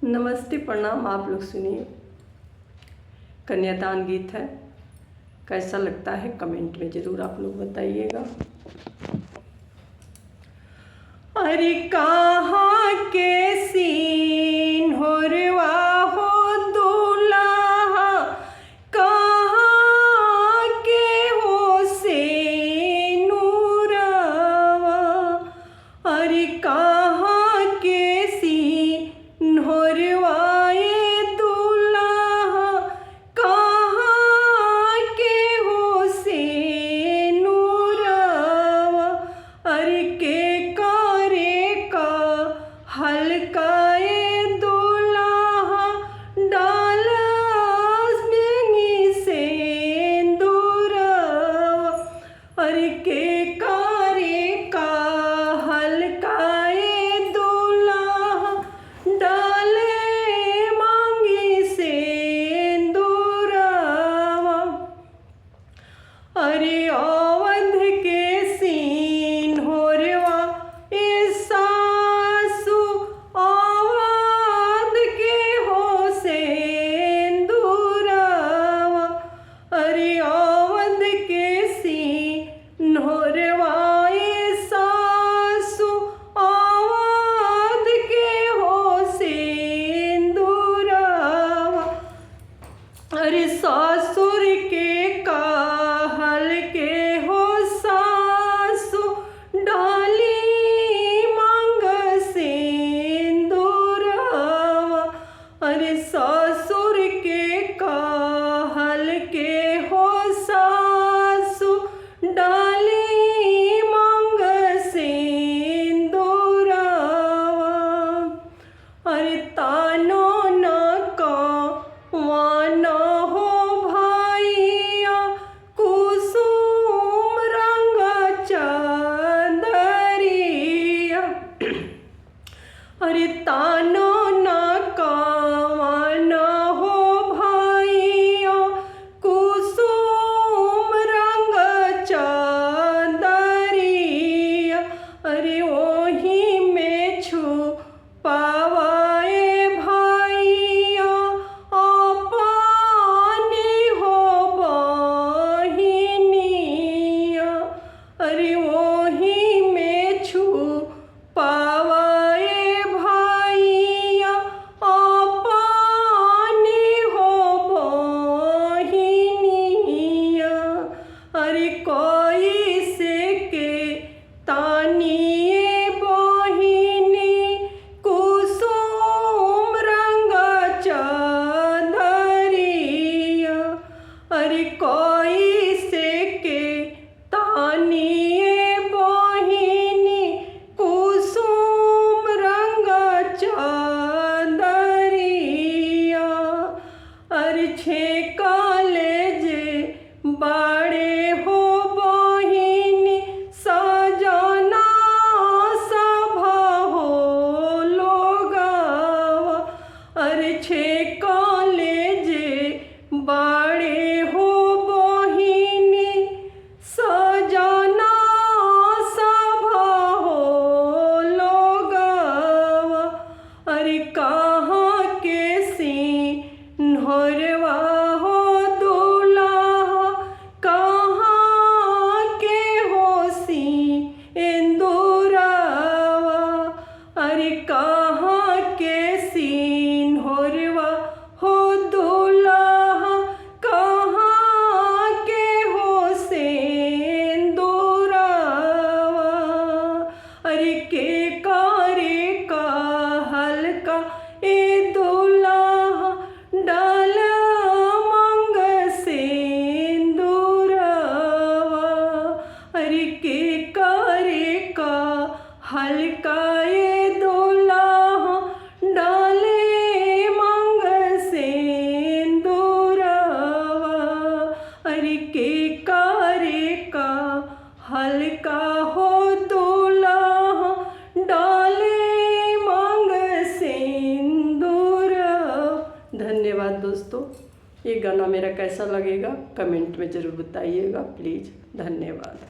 नमस्ते प्रणाम। आप लोग सुनिए, कन्यादान गीत है। कैसा लगता है कमेंट में ज़रूर आप लोग बताइएगा। अरे कहाँ के सीन होरवा हो दूल्हा, कहाँ के हो से नूरवा। अरे कहाँ के सीन होरवा ये दूल्हा, कहाँ के हो से नूरवा। अरे के हल्काए दूल्हा डालस बेंगी से दूरवा। अरे के कारे का हल्काए दूल्हा डाले मांगी से दूरवा। अरे अवध के सीन होरवा अरे ससुर के कहल के हो सासु डाली मांग सिंदूरवा। अरे ससुर के कहल के हो सासु डाली मांग सिंदूरवा। अरे तानो न वाना हो भाइया कुसुम रंग चादरिया। अरे तानो न कावाना हो भाइया कुसुम रंग चादरिया। अरे ओही में छुपावाए भाइया अरे वही में छुपावाए भाइया अपनी हो बहिनिया। अरे कोई से के तानिए बहिनी कुसुम रंग चादरिया। अरे कोई से के तानिए बहिनी कुसुम रंग चादरिया। अरे छेका ले जे बाड़े हो बहिनी सजना सभा हो लोगवा। अरे छेका ले जे बाड़े हो बहिनी सजना सभा हो लोगवा। अरे कहाँ के सीन होरवा हो दूल्हा, कहाँ के हो सिंदूरवा। अरे कहाँ के सीन होरवा हो दूल्हा, कहाँ के हो सिंदूरवा। अरे के कारे का हल्का ए दूल्हा डाल मांग सिंदूरवा। अरे के कारे का हल्का ए दूल्हा डाले मांग सिंदूरवा। अरे के कारे का हल्का हो दूल्हा डाले मांग सिंदूरवा। धन्यवाद दोस्तों। ये गाना मेरा कैसा लगेगा कमेंट में ज़रूर बताइएगा प्लीज़। धन्यवाद।